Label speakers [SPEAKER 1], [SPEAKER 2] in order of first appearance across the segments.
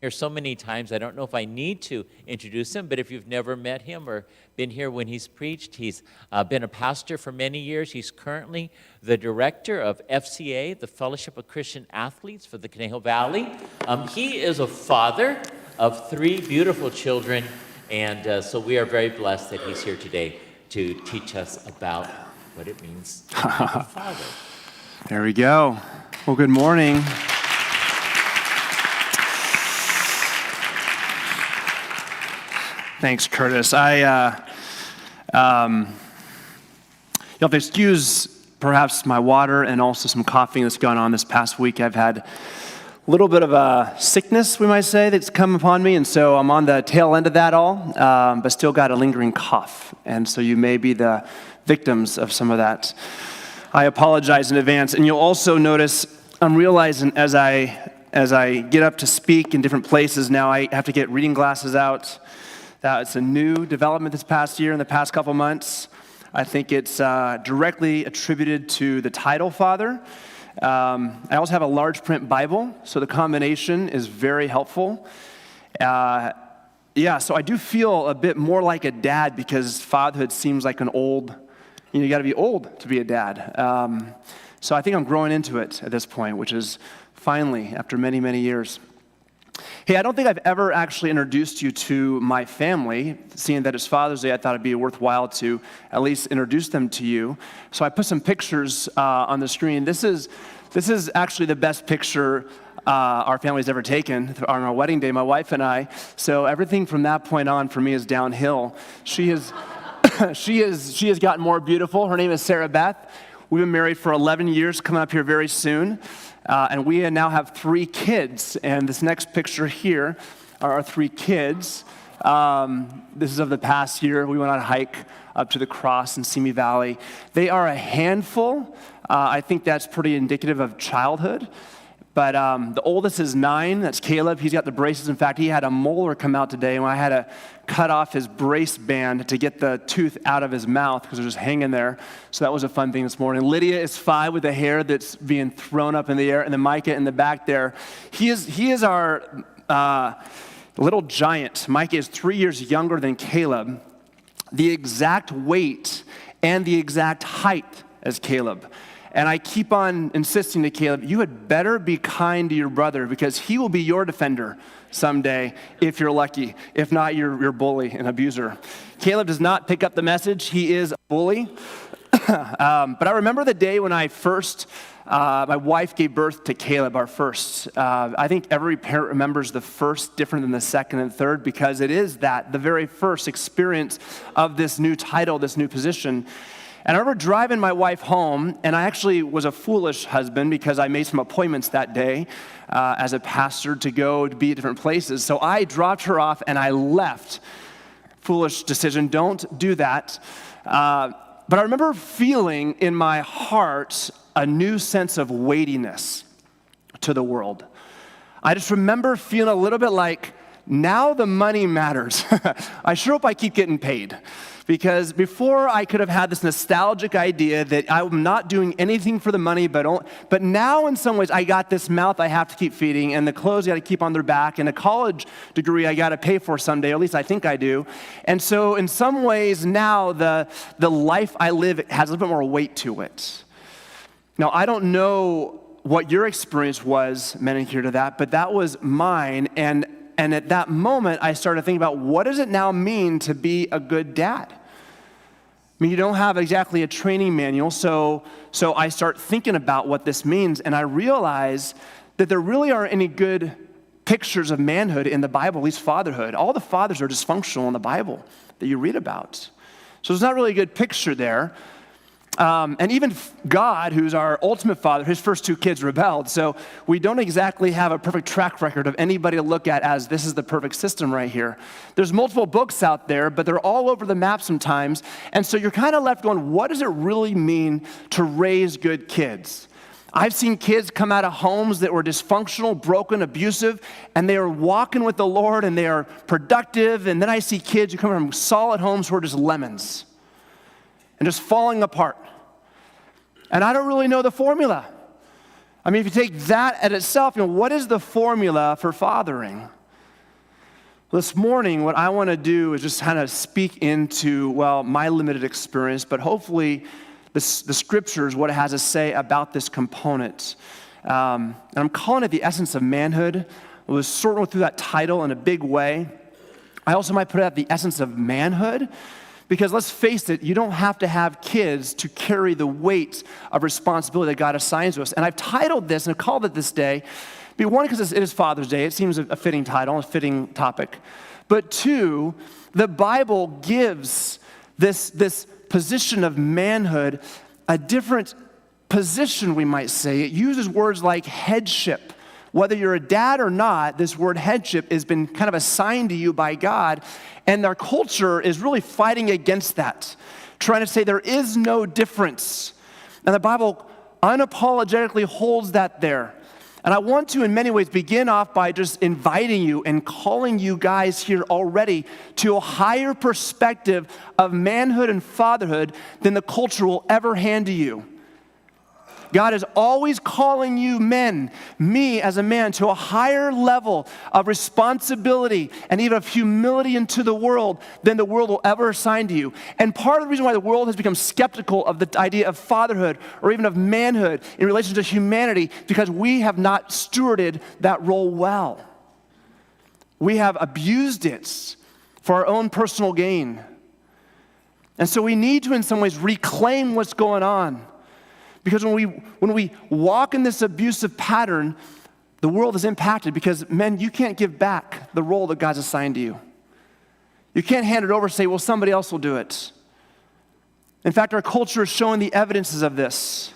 [SPEAKER 1] here so many times, I don't know if I need to introduce him, but if you've never met him or been here when he's preached, he's been a pastor for many years. He's currently the director of FCA, the Fellowship of Christian Athletes for the Conejo Valley. He is a father of 3 beautiful children, and so we are very blessed that he's here today to teach us about what it means to be a father.
[SPEAKER 2] There we go. Well, good morning. Thanks, Curtis. You'll have to excuse perhaps my water and also some coughing that's gone on this past week. I've had a little bit of a sickness, we might say, that's come upon me, and so I'm on the tail end of that all, but still got a lingering cough, and so you may be the victims of some of that. I apologize in advance, and you'll also notice I'm realizing as I get up to speak in different places now, I have to get reading glasses out. It's a new development this past year, in the past couple months. I think it's directly attributed to the title Father. I also have a large print Bible, so the combination is very helpful. So I do feel a bit more like a dad because fatherhood seems like an old, you got to be old to be a dad. So I think I'm growing into it at this point, which is finally after many, many years. Hey, I don't think I've ever actually introduced you to my family. Seeing that it's Father's Day, I thought it'd be worthwhile to at least introduce them to you. So I put some pictures on the screen. This is actually the best picture our family's ever taken on our wedding day, my wife and I. So everything from that point on for me is downhill. She has gotten more beautiful. Her name is Sarah Beth. We've been married for 11 years, coming up here very soon. And we now have 3 kids, and this next picture here are our 3 kids. This is of the past year. We went on a hike up to the cross in Simi Valley. They are a handful. I think that's pretty indicative of childhood. But the oldest is 9. That's Caleb. He's got the braces. In fact, he had a molar come out today, and I had to cut off his brace band to get the tooth out of his mouth because it was just hanging there. So that was a fun thing this morning. Lydia is 5 with the hair that's being thrown up in the air, and then Micah in the back there. He is our little giant. Micah is 3 years younger than Caleb, the exact weight and the exact height as Caleb. And I keep on insisting to Caleb, you had better be kind to your brother because he will be your defender someday if you're lucky. If not, you're bully and abuser. Caleb does not pick up the message. He is a bully. But I remember the day when my wife gave birth to Caleb, our first. I think every parent remembers the first different than the second and third because it is the very first experience of this new title, this new position. And I remember driving my wife home, and I actually was a foolish husband because I made some appointments that day as a pastor to go to be at different places. So I dropped her off, and I left. Foolish decision, don't do that. But I remember feeling in my heart a new sense of weightiness to the world. I just remember feeling a little bit like, now the money matters. I sure hope I keep getting paid. Because before I could have had this nostalgic idea that I'm not doing anything for the money, but now in some ways I got this mouth I have to keep feeding, and the clothes I got to keep on their back, and a college degree I got to pay for someday, or at least I think I do. And so in some ways now the life I live has a little bit more weight to it. Now I don't know what your experience was, men and here to that, but that was mine, and at that moment, I started thinking about what does it now mean to be a good dad? I mean, you don't have exactly a training manual, so I start thinking about what this means, and I realize that there really aren't any good pictures of manhood in the Bible, at least fatherhood. All the fathers are dysfunctional in the Bible that you read about. So there's not really a good picture there. And even God, who's our ultimate father, his first 2 kids rebelled. So we don't exactly have a perfect track record of anybody to look at as this is the perfect system right here. There's multiple books out there, but they're all over the map sometimes. And so you're kind of left going, what does it really mean to raise good kids? I've seen kids come out of homes that were dysfunctional, broken, abusive, and they are walking with the Lord and they are productive. And then I see kids who come from solid homes who are just lemons and just falling apart. And I don't really know the formula. I mean, if you take that at itself, what is the formula for fathering? This morning, what I want to do is just kind of speak into, well, my limited experience, but hopefully the scriptures, what it has to say about this component. And I'm calling it the essence of manhood. I was sorting through that title in a big way. I also might put it at the essence of manhood, because let's face it, you don't have to have kids to carry the weight of responsibility that God assigns to us. And I've titled this and I've called it this day, one, because it is Father's Day. It seems a fitting title, a fitting topic. But two, the Bible gives this position of manhood a different position, we might say. It uses words like headship. Whether you're a dad or not, this word headship has been kind of assigned to you by God, and our culture is really fighting against that, trying to say there is no difference. And the Bible unapologetically holds that there. And I want to, in many ways, begin off by just inviting you and calling you guys here already to a higher perspective of manhood and fatherhood than the culture will ever hand to you. God is always calling you men, me as a man, to a higher level of responsibility and even of humility into the world than the world will ever assign to you. And part of the reason why the world has become skeptical of the idea of fatherhood or even of manhood in relation to humanity, because we have not stewarded that role well. We have abused it for our own personal gain. And so we need to, in some ways, reclaim what's going on. Because when we walk in this abusive pattern, the world is impacted, because, men, you can't give back the role that God's assigned to you. You can't hand it over and say, well, somebody else will do it. In fact, our culture is showing the evidences of this.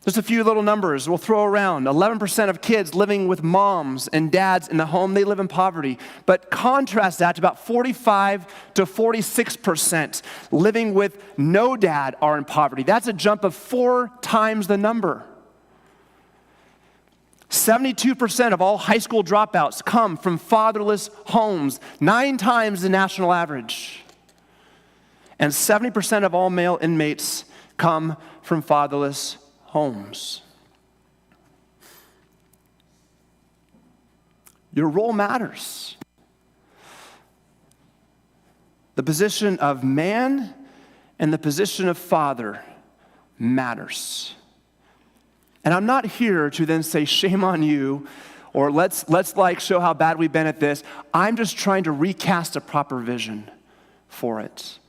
[SPEAKER 2] Just a few little numbers we'll throw around. 11% of kids living with moms and dads in the home, they live in poverty. But contrast that to about 45 to 46% living with no dad are in poverty. That's a jump of 4 times the number. 72% of all high school dropouts come from fatherless homes, 9 times the national average. And 70% of all male inmates come from fatherless homes. Your role matters. The position of man and the position of father matters. And I'm not here to then say, shame on you, or let's show how bad we've been at this. I'm just trying to recast a proper vision for it,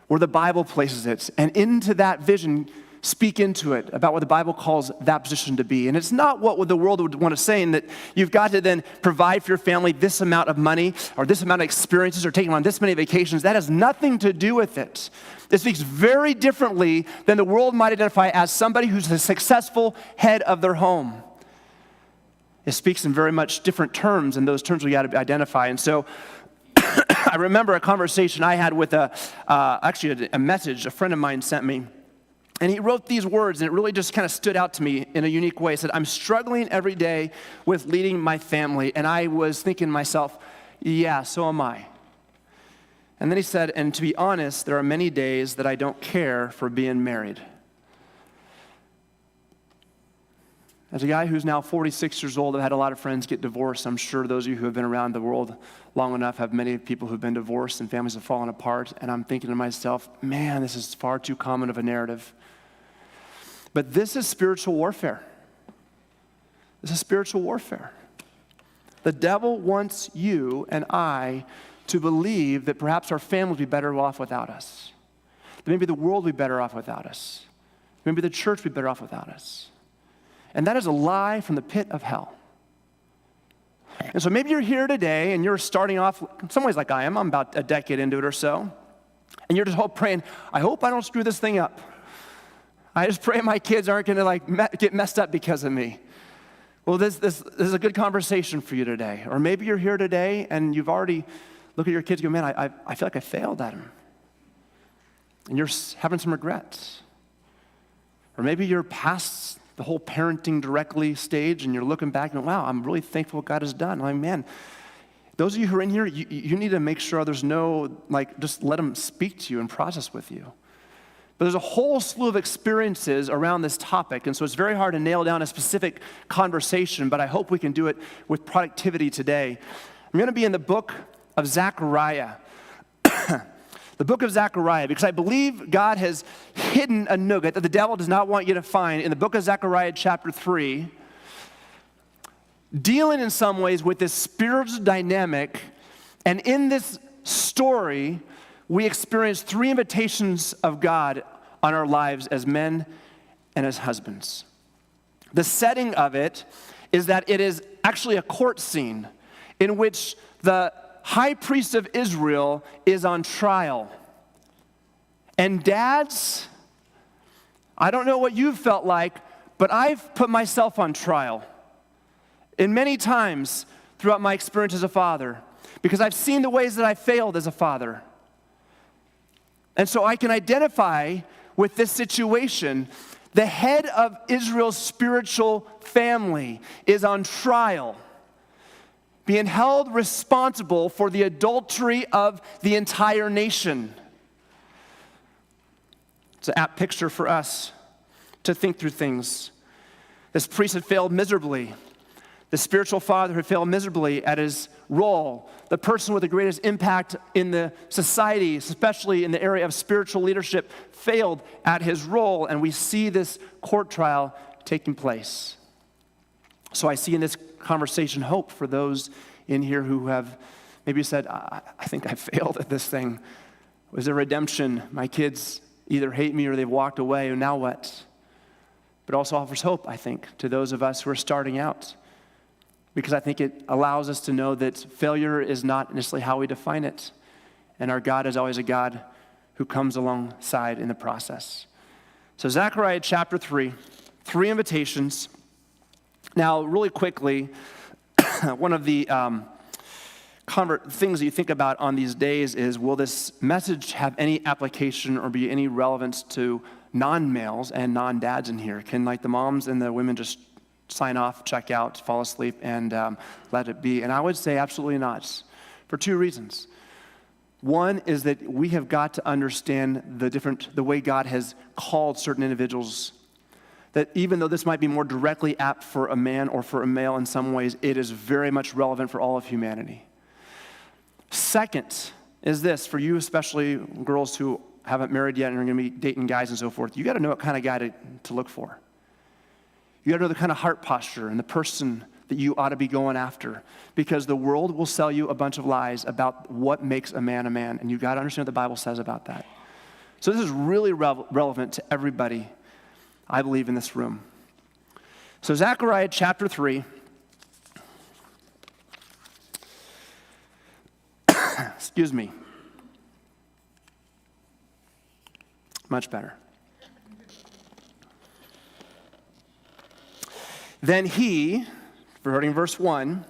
[SPEAKER 2] where the Bible places it, and into that vision, speak into it about what the Bible calls that position to be. And it's not what the world would want to say, in that you've got to then provide for your family this amount of money or this amount of experiences or taking on this many vacations. That has nothing to do with it. It speaks very differently than the world might identify as somebody who's the successful head of their home. It speaks in very much different terms, and those terms we got to identify. And so I remember a conversation I had with a message a friend of mine sent me. And he wrote these words, and it really just kind of stood out to me in a unique way. He said, I'm struggling every day with leading my family. And I was thinking to myself, yeah, so am I. And then he said, and to be honest, there are many days that I don't care for being married. As a guy who's now 46 years old, I've had a lot of friends get divorced. I'm sure those of you who have been around the world long enough have many people who've been divorced and families have fallen apart. And I'm thinking to myself, man, this is far too common of a narrative. But this is spiritual warfare. This is spiritual warfare. The devil wants you and I to believe that perhaps our family would be better off without us. That maybe the world would be better off without us. Maybe the church would be better off without us. And that is a lie from the pit of hell. And so maybe you're here today and you're starting off in some ways like I am. I'm about a decade into it or so. And you're just praying, I hope I don't screw this thing up. I just pray my kids aren't going to get messed up because of me. Well, this is a good conversation for you today. Or maybe you're here today and you've already looked at your kids and go, man, I feel like I failed at them. And you're having some regrets. Or maybe you're past the whole parenting directly stage and you're looking back and wow, I'm really thankful what God has done. I'm like, man, those of you who are in here, you need to make sure there's no, just let them speak to you and process with you. But there's a whole slew of experiences around this topic, and so it's very hard to nail down a specific conversation, but I hope we can do it with productivity today. I'm going to be in the book of Zechariah. The book of Zechariah, because I believe God has hidden a nugget that the devil does not want you to find in the book of Zechariah chapter 3, dealing in some ways with this spiritual dynamic. And in this story, we experience 3 invitations of God on our lives as men and as husbands. The setting of it is that it is actually a court scene in which the high priest of Israel is on trial. And dads, I don't know what you've felt like, but I've put myself on trial. And many times throughout my experience as a father, because I've seen the ways that I failed as a father. And so I can identify with this situation. The head of Israel's spiritual family is on trial, being held responsible for the adultery of the entire nation. It's an apt picture for us to think through things. This priest had failed miserably. The spiritual father had failed miserably at his role. The person with the greatest impact in the society, especially in the area of spiritual leadership, failed at his role. And we see this court trial taking place. So I see in this conversation hope for those in here who have maybe said, I think I failed at this thing. Was there redemption? My kids either hate me or they've walked away, and now what? But also offers hope, I think, to those of us who are starting out. Because I think it allows us to know that failure is not necessarily how we define it. And our God is always a God who comes alongside in the process. So Zechariah chapter 3, 3 invitations. Now, really quickly, one of the things that you think about on these days is, will this message have any application or be any relevance to non-males and non-dads in here? Can like the moms and the women just sign off, check out, fall asleep, and let it be? And I would say absolutely not, for 2 reasons. One is that we have got to understand the way God has called certain individuals, that even though this might be more directly apt for a man or for a male in some ways, it is very much relevant for all of humanity. Second is this, for you especially girls who haven't married yet and are going to be dating guys and so forth, you got to know what kind of guy to look for. You got to know the kind of heart posture and the person that you ought to be going after, because the world will sell you a bunch of lies about what makes a man, and you got to understand what the Bible says about that. So this is really relevant to everybody, I believe, in this room. So Zechariah chapter 3. Excuse me. Much better. Then he, referring verse 1,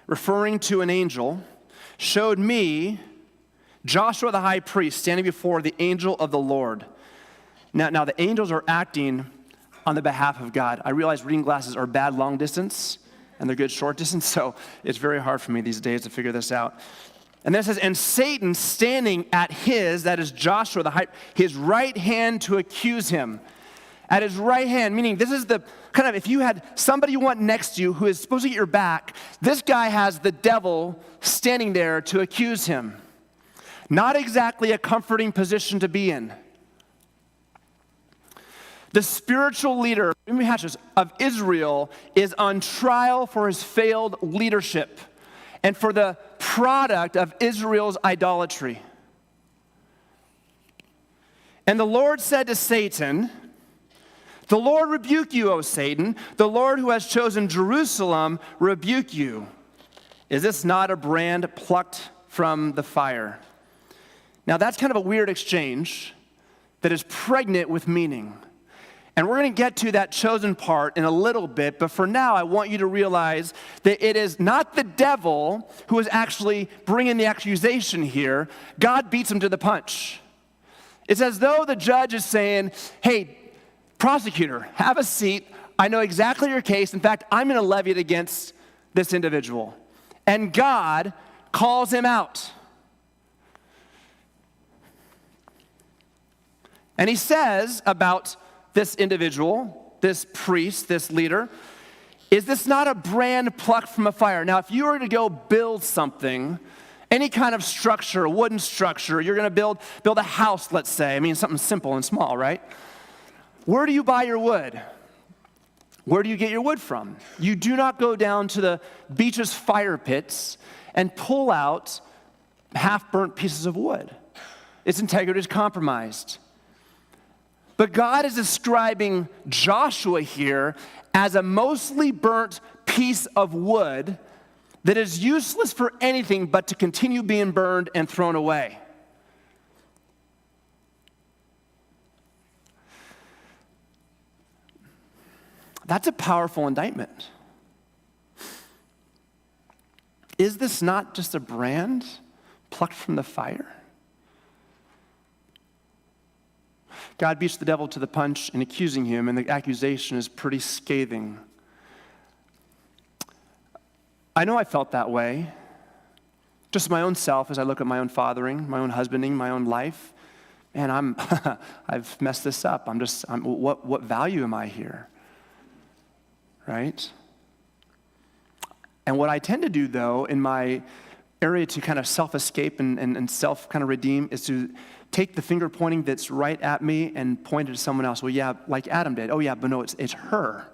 [SPEAKER 2] referring to an angel, showed me Joshua the high priest standing before the angel of the Lord. Now the angels are acting on the behalf of God. I realize reading glasses are bad long distance, and they're good short distance, so it's very hard for me these days to figure this out. And then it says, and Satan standing at that is Joshua, his right hand to accuse him. At his right hand, meaning this is the kind of, if you had somebody you want next to you who is supposed to get your back, this guy has the devil standing there to accuse him. Not exactly a comforting position to be in. The spiritual leader of Israel is on trial for his failed leadership and for the product of Israel's idolatry. And the Lord said to Satan, the Lord rebuke you, O Satan. The Lord who has chosen Jerusalem rebuke you. Is this not a brand plucked from the fire? Now that's kind of a weird exchange that is pregnant with meaning. And we're going to get to that chosen part in a little bit, but for now I want you to realize that it is not the devil who is actually bringing the accusation here. God beats him to the punch. It's as though the judge is saying, hey, prosecutor, have a seat. I know exactly your case. In fact, I'm going to levy it against this individual. And God calls him out. And he says about this individual, this priest, this leader, Is this not a brand plucked from a fire? Now, if you were to go build something, any kind of structure, a wooden structure, you're going to build a house, let's say. I mean, something simple and small, right? Where do you buy your wood? Where do you get your wood from? You do not go down to the beach's fire pits and pull out half-burnt pieces of wood. Its integrity is compromised. But God is describing Joshua here as a mostly burnt piece of wood that is useless for anything but to continue being burned and thrown away. That's a powerful indictment. Is this not just a brand plucked from the fire? God beats the devil to the punch in accusing him, and the accusation is pretty scathing. I know I felt that way, just my own self as I look at my own fathering, my own husbanding, my own life. And I've messed this up. What value am I here? Right? And what I tend to do, though, in my area to kind of self-escape and self kind of redeem is to take the finger pointing that's right at me and point it to someone else. Well, yeah, like Adam did. Oh, yeah, but no, it's her.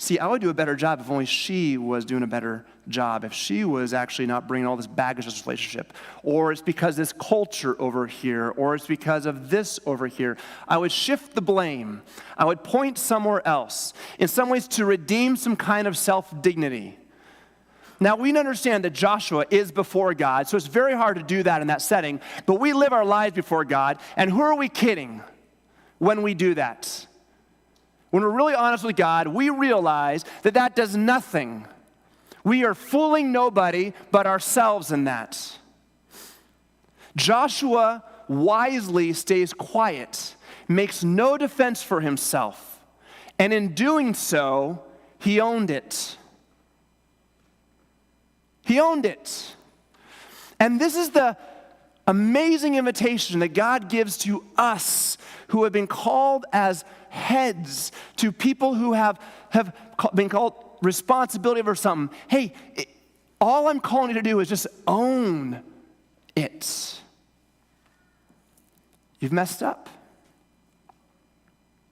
[SPEAKER 2] See, I would do a better job if only she was doing a better job, if she was actually not bringing all this baggage to this relationship. Or it's because this culture over here, or it's because of this over here. I would shift the blame. I would point somewhere else, in some ways to redeem some kind of self-dignity. Now, we understand that Joshua is before God, so it's very hard to do that in that setting, but we live our lives before God, and who are we kidding when we do that? When we're really honest with God, we realize that that does nothing. We are fooling nobody but ourselves in that. Joshua wisely stays quiet, makes no defense for himself, and in doing so, he owned it. He owned it. And this is the amazing invitation that God gives to us who have been called as heads, to people who have been called responsibility over something. Hey, all I'm calling you to do is just own it. You've messed up.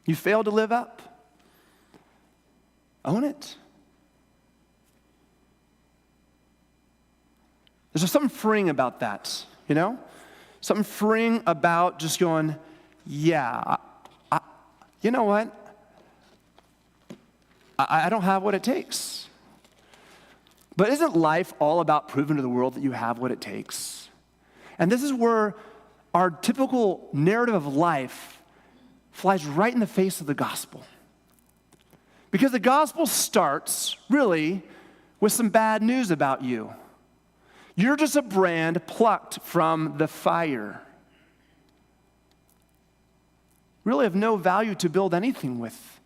[SPEAKER 2] You failed to live up. Own it. There's something freeing about that, you know? Something freeing about just going, yeah, you know what? I don't have what it takes. But isn't life all about proving to the world that you have what it takes? And this is where our typical narrative of life flies right in the face of the gospel. Because the gospel starts, really, with some bad news about you. You're just a brand plucked from the fire. Really of no value to build anything with.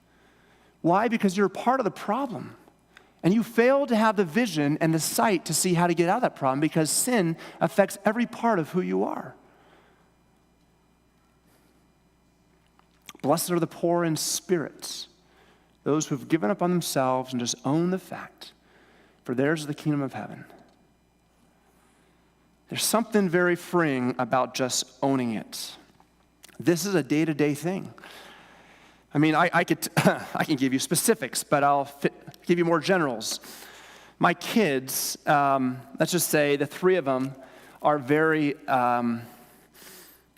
[SPEAKER 2] Why? Because you're part of the problem. And you fail to have the vision and the sight to see how to get out of that problem because sin affects every part of who you are. Blessed are the poor in spirit, those who have given up on themselves and just own the fact, for theirs is the kingdom of heaven. There's something very freeing about just owning it. This is a day-to-day thing. I mean, I can give you specifics, but I'll give you more generals. My kids, let's just say the three of them are very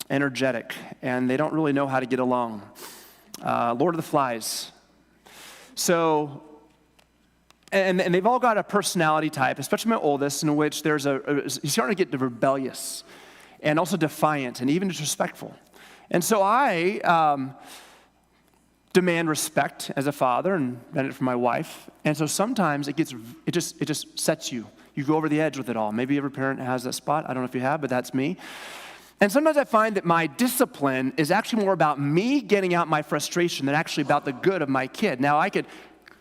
[SPEAKER 2] energetic, and they don't really know how to get along. Lord of the Flies. So, and they've all got a personality type, especially my oldest, in which he's starting to get rebellious and also defiant and even disrespectful. And so I demand respect as a father and demand it from my wife. And so sometimes it just sets you. You go over the edge with it all. Maybe every parent has that spot. I don't know if you have, but that's me. And sometimes I find that my discipline is actually more about me getting out my frustration than actually about the good of my kid. Now, I could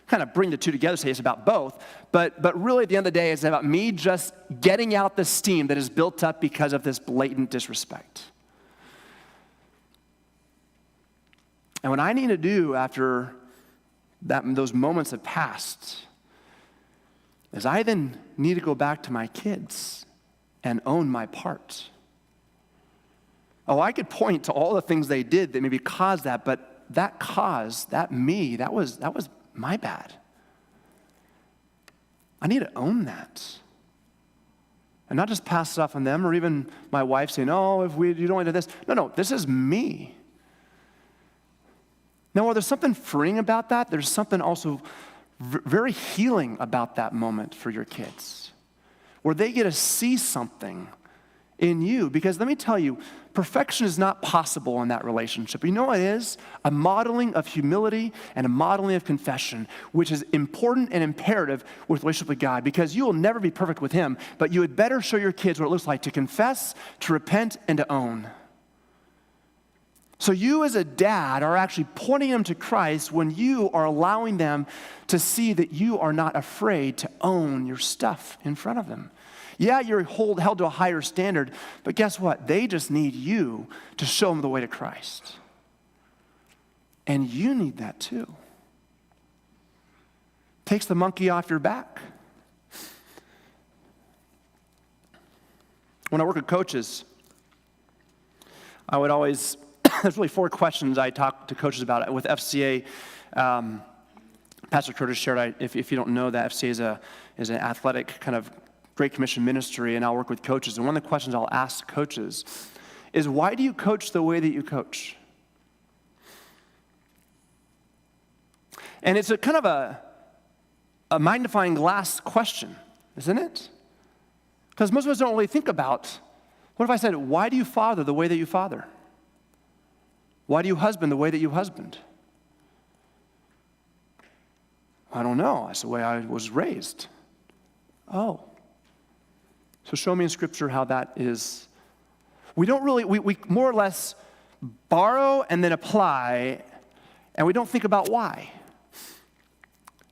[SPEAKER 2] kind of bring the two together, say it's about both, but really at the end of the day, it's about me just getting out the steam that is built up because of this blatant disrespect. And what I need to do after those moments have passed, is I then need to go back to my kids and own my part. Oh, I could point to all the things they did that maybe caused that, but that cause, that was my bad. I need to own that. And not just pass it off on them, or even my wife saying, oh, you don't do this. No, this is me. Now, while there's something freeing about that, there's something also very healing about that moment for your kids, where they get to see something in you. Because let me tell you, perfection is not possible in that relationship. You know what it is? A modeling of humility and a modeling of confession, which is important and imperative with relationship with God, because you will never be perfect with him, but you had better show your kids what it looks like to confess, to repent, and to own. So you as a dad are actually pointing them to Christ when you are allowing them to see that you are not afraid to own your stuff in front of them. Yeah, you're held to a higher standard, but guess what? They just need you to show them the way to Christ. And you need that too. Takes the monkey off your back. When I work with coaches, I would always, there's really 4 questions I talk to coaches about. With FCA, Pastor Curtis shared, if you don't know that, FCA is an athletic kind of Great Commission ministry, and I'll work with coaches. And one of the questions I'll ask coaches is, why do you coach the way that you coach? And it's a kind of a magnifying glass question, isn't it? Because most of us don't really think about, what if I said, why do you father the way that you father? Why do you husband the way that you husband? I don't know. That's the way I was raised. Oh. So show me in Scripture how that is. We don't really, we more or less borrow and then apply, and we don't think about why.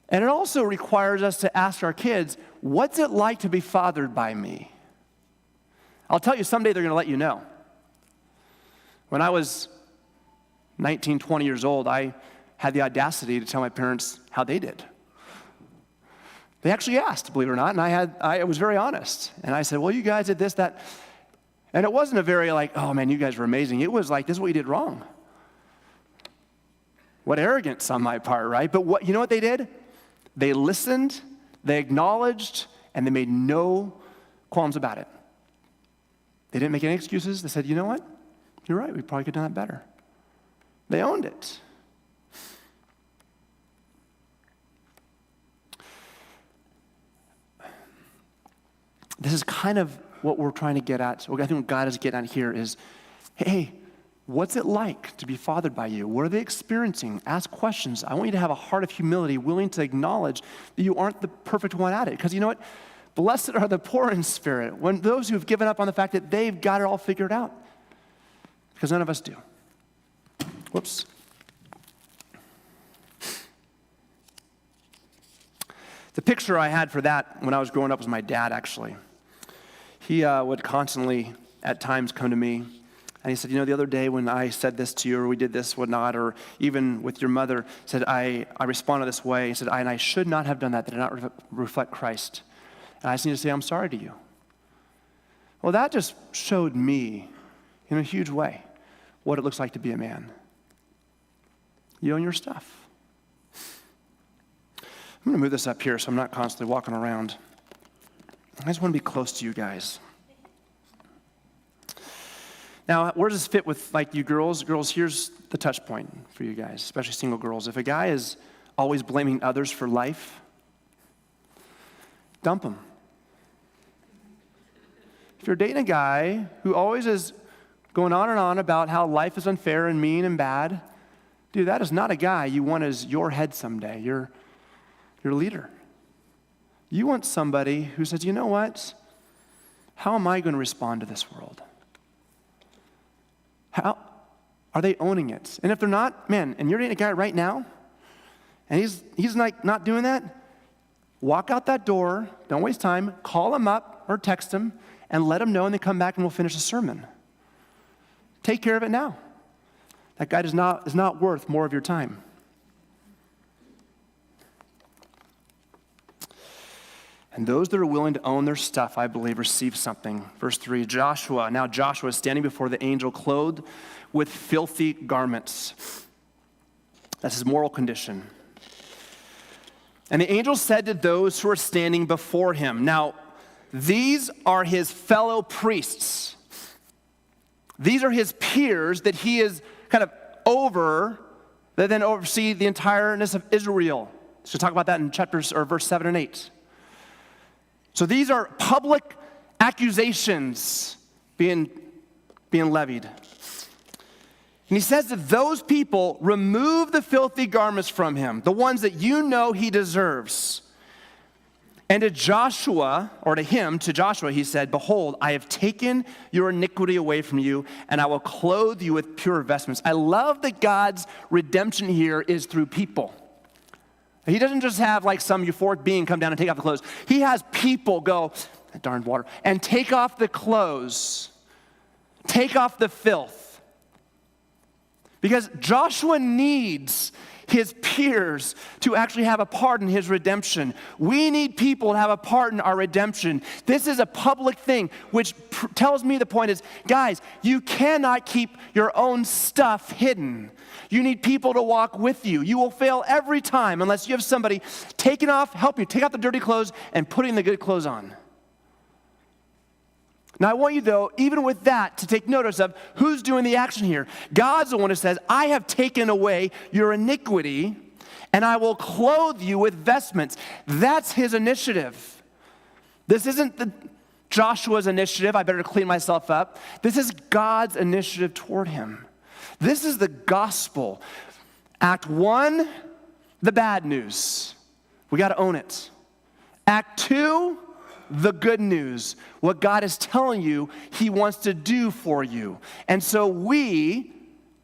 [SPEAKER 2] And it also requires us to ask our kids, what's it like to be fathered by me? I'll tell you, someday they're going to let you know. When I was 19, 20 years old, I had the audacity to tell my parents how they did. They actually asked, believe it or not, and I was very honest. And I said, well, you guys did this, that. And it wasn't a very like, oh man, you guys were amazing. It was like, this is what you did wrong. What arrogance on my part, right? But you know what they did? They listened, they acknowledged, and they made no qualms about it. They didn't make any excuses. They said, you know what? You're right, we probably could have done that better. They owned it. This is kind of what we're trying to get at. So I think what God is getting at here is, hey, what's it like to be fathered by you? What are they experiencing? Ask questions. I want you to have a heart of humility, willing to acknowledge that you aren't the perfect one at it. Because you know what? Blessed are the poor in spirit, when those who have given up on the fact that they've got it all figured out. Because none of us do. Whoops. The picture I had for that when I was growing up was my dad, actually. He would constantly, at times, come to me, and he said, you know, the other day when I said this to you, or we did this, whatnot, or even with your mother, said, I responded this way. He said, and I should not have done that. That did not reflect Christ. And I just need to say, I'm sorry to you. Well, that just showed me, in a huge way, what it looks like to be a man. You own your stuff. I'm going to move this up here so I'm not constantly walking around. I just want to be close to you guys. Now, where does this fit with like you girls? Girls, here's the touch point for you guys, especially single girls. If a guy is always blaming others for life, dump him. If you're dating a guy who always is going on and on about how life is unfair and mean and bad, dude, that is not a guy you want as your head someday, your leader. You want somebody who says, you know what? How am I going to respond to this world? How are they owning it? And if they're not, man, and you're dating a guy right now, and he's like not doing that, walk out that door, don't waste time, call him up or text him, and let him know, and then come back and we'll finish the sermon. Take care of it now. That guy is not worth more of your time. And those that are willing to own their stuff, I believe, receive something. Verse 3, now Joshua is standing before the angel clothed with filthy garments. That's his moral condition. And the angel said to those who are standing before him, now, these are his fellow priests. These are his peers that he is kind of over, that then oversee the entireness of Israel. So talk about that in verse 7 and 8. So these are public accusations being levied. And he says that those people remove the filthy garments from him, the ones that you know he deserves. And to Joshua, he said, behold, I have taken your iniquity away from you, and I will clothe you with pure vestments. I love that God's redemption here is through people. He doesn't just have like some euphoric being come down and take off the clothes. He has people go, that darn water, and take off the clothes, take off the filth. Because Joshua needs his peers to actually have a part in his redemption. We need people to have a part in our redemption. This is a public thing, which tells me the point is, guys, you cannot keep your own stuff hidden. You need people to walk with you. You will fail every time unless you have somebody help you take off the dirty clothes and putting the good clothes on. Now, I want you, though, even with that, to take notice of who's doing the action here. God's the one who says, I have taken away your iniquity, and I will clothe you with vestments. That's his initiative. This isn't Joshua's initiative, I better clean myself up. This is God's initiative toward him. This is the gospel. Act 1, the bad news. We got to own it. Act 2, the good news, what God is telling you he wants to do for you. And so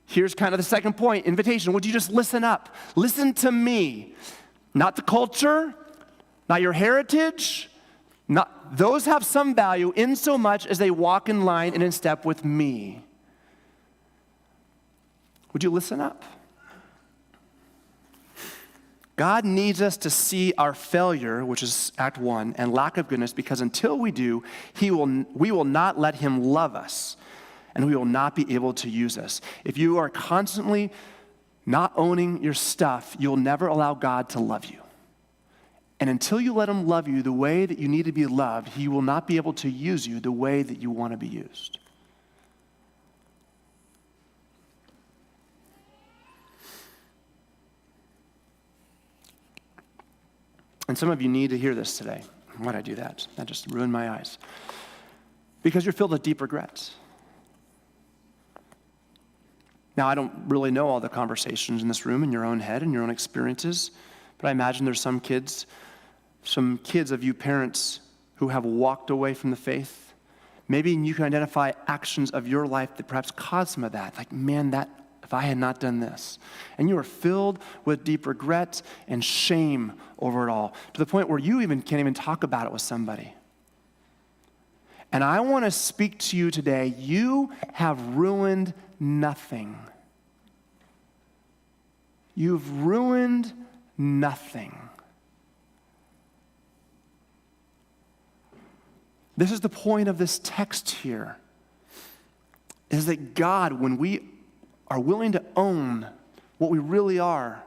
[SPEAKER 2] here's kind of the second point, invitation. Would you just listen up? Listen to me. Not the culture, not your heritage. Those have some value in so much as they walk in line and in step with me. Would you listen up? God needs us to see our failure, which is Act 1, and lack of goodness, because until we do, we will not let him love us, and we will not be able to use us. If you are constantly not owning your stuff, you'll never allow God to love you. And until you let him love you the way that you need to be loved, he will not be able to use you the way that you want to be used. And some of you need to hear this today. Why'd I do that? That just ruined my eyes. Because you're filled with deep regrets. Now, I don't really know all the conversations in this room in your own head and your own experiences, but I imagine there's some kids of you parents who have walked away from the faith. Maybe you can identify actions of your life that perhaps caused some of that. Like, man, if I had not done this. And you are filled with deep regret and shame over it all, to the point where you can't even talk about it with somebody. And I want to speak to you today. You have ruined nothing. You've ruined nothing. This is the point of this text here, is that God, when we are willing to own what we really are,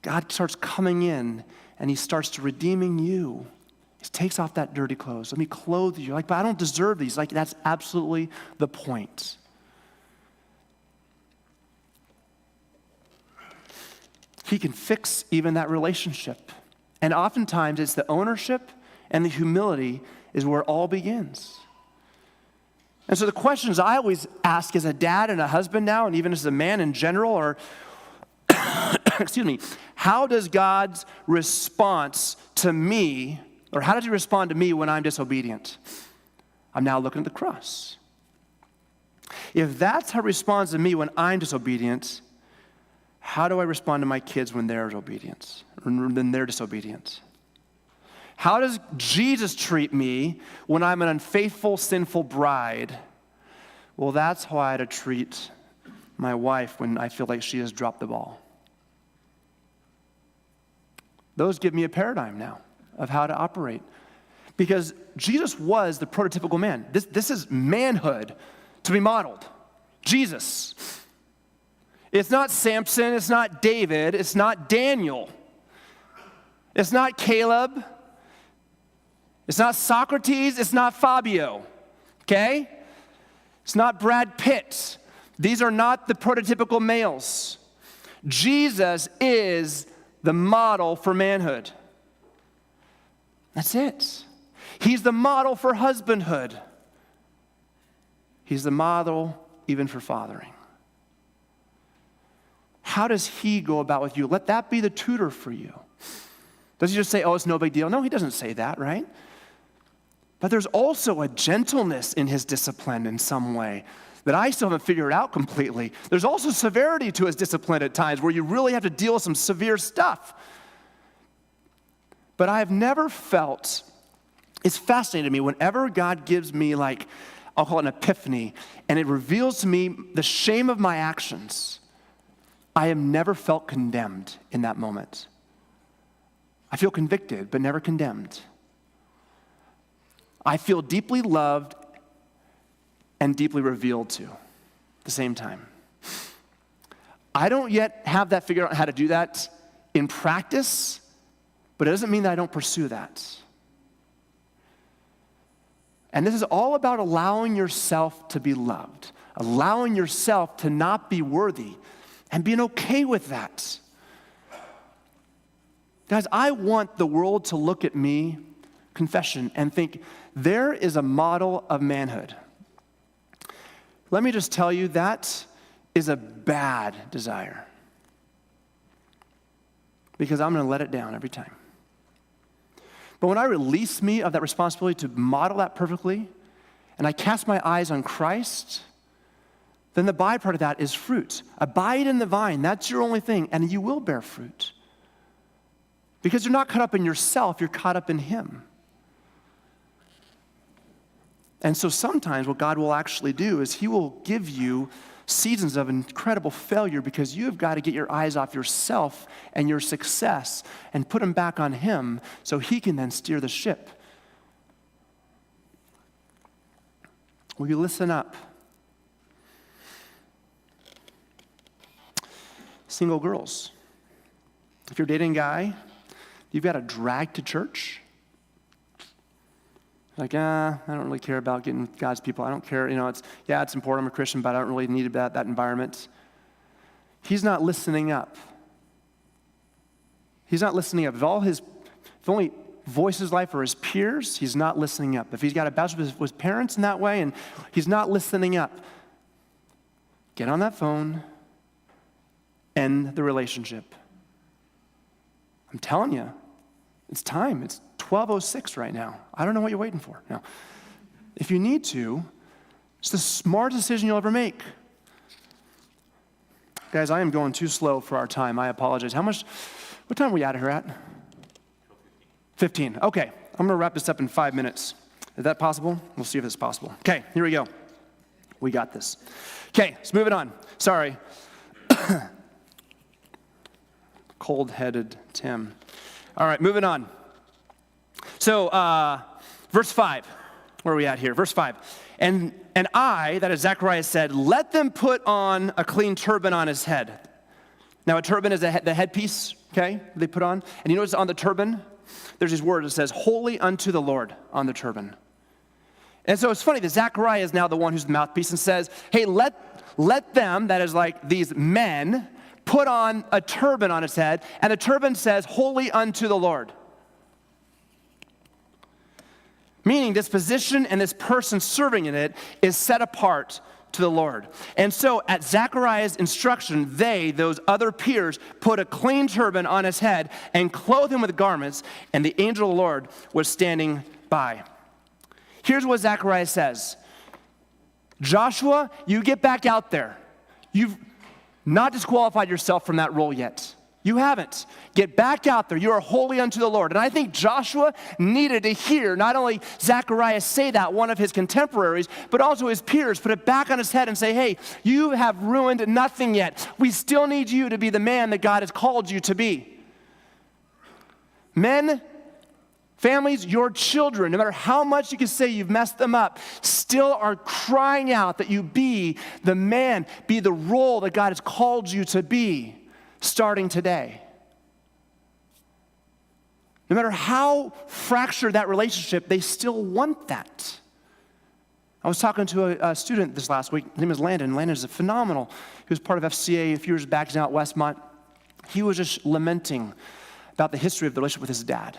[SPEAKER 2] God starts coming in and he starts to redeeming you. He takes off that dirty clothes. Let me clothe you. But I don't deserve these. That's absolutely the point. He can fix even that relationship. And oftentimes it's the ownership and the humility is where it all begins. And so the questions I always ask as a dad and a husband now, and even as a man in general, are, how does God's response to me, or how does he respond to me when I'm disobedient? I'm now looking at the cross. If that's how he responds to me when I'm disobedient, how do I respond to my kids when they're disobedient? How does Jesus treat me when I'm an unfaithful, sinful bride? Well, that's how I had to treat my wife when I feel like she has dropped the ball. Those give me a paradigm now. of how to operate. Because Jesus was the prototypical man. This is manhood to be modeled. Jesus. It's not Samson, it's not David, it's not Daniel. It's not Caleb. It's not Socrates, it's not Fabio. Okay? It's not Brad Pitt. These are not the prototypical males. Jesus is the model for manhood. That's it. He's the model for husbandhood. He's the model even for fathering. How does he go about with you? Let that be the tutor for you. Does he just say, oh, it's no big deal? No, he doesn't say that, right? But there's also a gentleness in his discipline in some way that I still haven't figured out completely. There's also severity to his discipline at times where you really have to deal with some severe stuff. But I've never felt, it's fascinating to me whenever God gives me I'll call it an epiphany, and it reveals to me the shame of my actions. I have never felt condemned in that moment. I feel convicted, but never condemned. I feel deeply loved and deeply revealed to at the same time. I don't yet have that figured out how to do that in practice, but it doesn't mean that I don't pursue that. And this is all about allowing yourself to be loved, allowing yourself to not be worthy, and being okay with that. Guys, I want the world to look at me, confession, and think, there is a model of manhood. Let me just tell you, that is a bad desire. Because I'm going to let it down every time. But when I release me of that responsibility to model that perfectly, and I cast my eyes on Christ, then the byproduct of that is fruit. Abide in the vine. That's your only thing, and you will bear fruit. Because you're not caught up in yourself, you're caught up in him. And so sometimes what God will actually do is he will give you seasons of incredible failure because you have got to get your eyes off yourself and your success and put them back on him so he can then steer the ship. Will you listen up? Single girls, if you're dating a guy you've got to drag to church, I don't really care about getting God's people. I don't care, it's important, I'm a Christian, but I don't really need that environment. He's not listening up. He's not listening up. If only voice his life are his peers, he's not listening up. If he's got a bachelor with his parents in that way and he's not listening up, get on that phone, end the relationship. I'm telling you, it's time. It's 12:06 right now. I don't know what you're waiting for. Now, if you need to, it's the smartest decision you'll ever make. Guys, I am going too slow for our time. I apologize. What time are we out of here at? 15. Okay, I'm going to wrap this up in 5 minutes. Is that possible? We'll see if it's possible. Okay, here we go. We got this. Okay, let's move it on. Sorry. Cold-headed Tim. All right, moving on. So, verse 5. Where are we at here? Verse 5. And I, that is Zechariah, said, let them put on a clean turban on his head. Now, a turban is the headpiece, okay, they put on. And you notice on the turban, there's these words. It says, holy unto the Lord on the turban. And so it's funny that Zechariah is now the one who's the mouthpiece and says, hey, let them, that is like these men, put on a turban on his head, and the turban says, holy unto the Lord. Meaning this position and this person serving in it is set apart to the Lord. And so at Zechariah's instruction, those other peers, put a clean turban on his head and clothed him with garments, and the angel of the Lord was standing by. Here's what Zechariah says. Joshua, you get back out there. You've not disqualified yourself from that role yet. You haven't. Get back out there. You are holy unto the Lord. And I think Joshua needed to hear not only Zechariah say that, one of his contemporaries, but also his peers put it back on his head and say, hey, you have ruined nothing yet. We still need you to be the man that God has called you to be. Men, Families, your children, no matter how much you can say you've messed them up, still are crying out that you be the man, be the role that God has called you to be starting today. No matter how fractured that relationship, they still want that. I was talking to a student this last week. His name is Landon. Landon is phenomenal. He was part of FCA a few years back. He's now at Westmont. He was just lamenting about the history of the relationship with his dad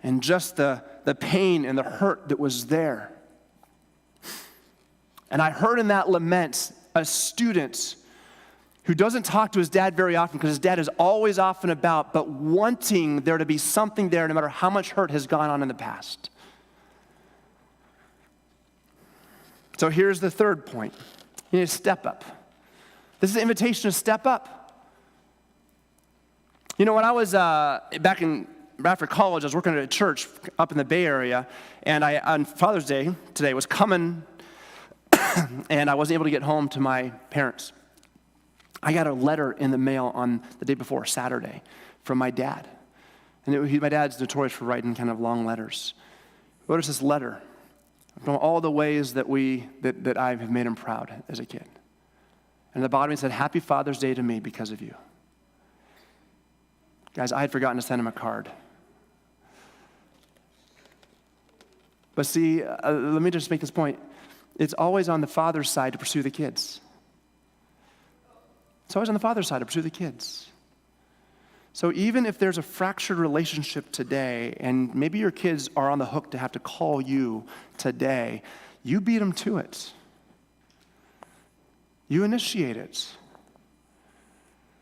[SPEAKER 2] and just the pain and the hurt that was there. And I heard in that lament a student who doesn't talk to his dad very often because his dad is always off and about, but wanting there to be something there no matter how much hurt has gone on in the past. So here's the third point. You need to step up. This is an invitation to step up. You know, when I was back after college, I was working at a church up in the Bay Area, and on Father's Day today was coming, and I wasn't able to get home to my parents. I got a letter in the mail on the day before, Saturday, from my dad. And my dad's notorious for writing kind of long letters. He wrote us this letter from all the ways that I have made him proud as a kid. And at the bottom he said, "Happy Father's Day to me because of you." Guys, I had forgotten to send him a card. But see, let me just make this point. It's always on the father's side to pursue the kids. It's always on the father's side to pursue the kids. So even if there's a fractured relationship today, and maybe your kids are on the hook to have to call you today, you beat them to it. You initiate it.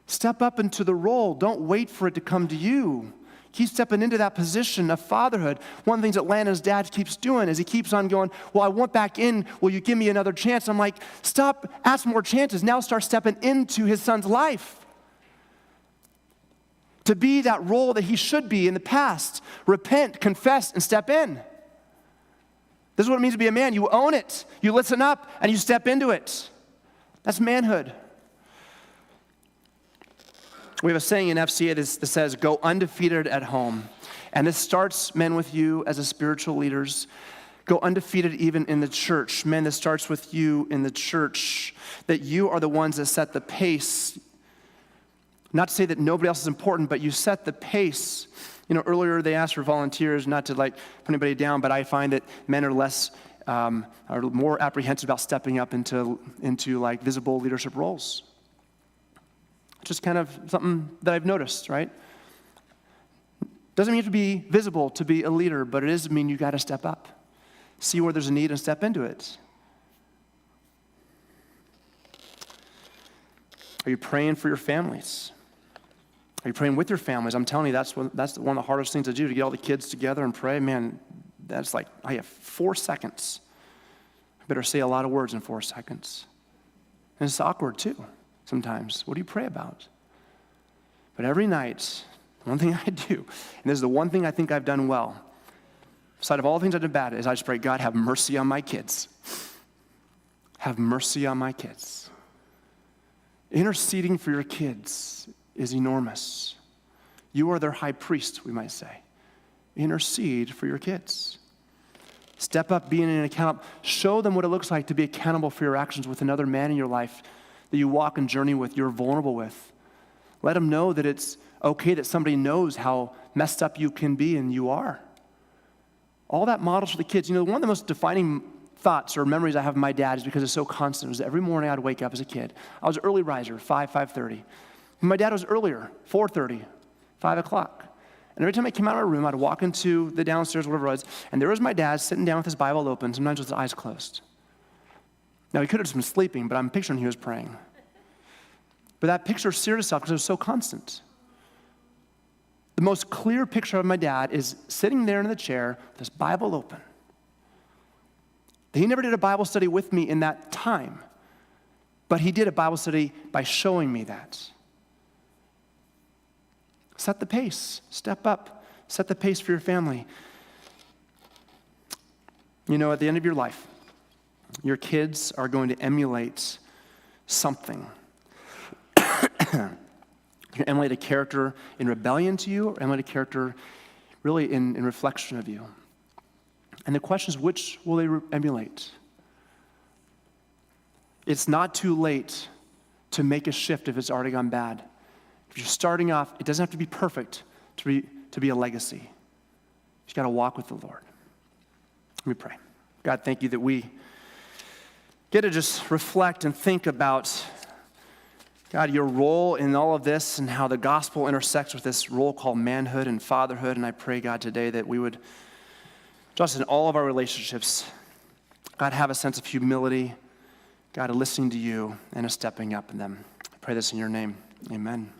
[SPEAKER 2] Step up into the role. Don't wait for it to come to you. Keep stepping into that position of fatherhood. One of the things that Landon's dad keeps doing is he keeps on going, "Well, I want back in. Will you give me another chance?" I'm like, stop, ask more chances. Now start stepping into his son's life. To be that role that he should be in the past. Repent, confess, and step in. This is what it means to be a man. You own it. You listen up, and you step into it. That's manhood. We have a saying in FCA that says, "Go undefeated at home." And this starts, men, with you as a spiritual leaders. Go undefeated even in the church. Men, this starts with you in the church. That you are the ones that set the pace. Not to say that nobody else is important, but you set the pace. You know, earlier they asked for volunteers, not to like put anybody down, but I find that men are more apprehensive about stepping up into like visible leadership roles. Just kind of something that I've noticed, right? Doesn't mean you have to be visible to be a leader, but it does mean you got to step up. See where there's a need and step into it. Are you praying for your families? Are you praying with your families? I'm telling you, that's one of the hardest things to do, to get all the kids together and pray. Man, that's like, I have 4 seconds. I better say a lot of words in 4 seconds. And it's awkward too. Sometimes. What do you pray about? But every night, one thing I do, and this is the one thing I think I've done well, aside of all the things I've done bad, is I just pray, "God, have mercy on my kids. Have mercy on my kids." Interceding for your kids is enormous. You are their high priest, we might say. Intercede for your kids. Step up, being an accountable. Show them what it looks like to be accountable for your actions with another man in your life that you walk and journey with, you're vulnerable with. Let them know that it's okay that somebody knows how messed up you can be, and you are. All that models for the kids. You know, one of the most defining thoughts or memories I have of my dad is because it's so constant. It was every morning I'd wake up as a kid. I was an early riser, 5:30. My dad was earlier, 4:30, 5 o'clock. And every time I came out of my room, I'd walk into the downstairs, whatever it was, and there was my dad sitting down with his Bible open, sometimes with his eyes closed. Now, he could have just been sleeping, but I'm picturing he was praying. But that picture seared itself because it was so constant. The most clear picture of my dad is sitting there in the chair with his Bible open. He never did a Bible study with me in that time, but he did a Bible study by showing me that. Set the pace. Step up. Set the pace for your family. You know, at the end of your life, your kids are going to emulate something. You're going to emulate a character in rebellion to you, or emulate a character really in reflection of you. And the question is, which will they emulate? It's not too late to make a shift if it's already gone bad. If you're starting off, it doesn't have to be perfect to be a legacy. You've got to walk with the Lord. Let me pray. God, thank you that we get to just reflect and think about, God, your role in all of this and how the gospel intersects with this role called manhood and fatherhood. And I pray, God, today that we would, just in all of our relationships, God, have a sense of humility, God, a listening to you and a stepping up in them. I pray this in your name. Amen.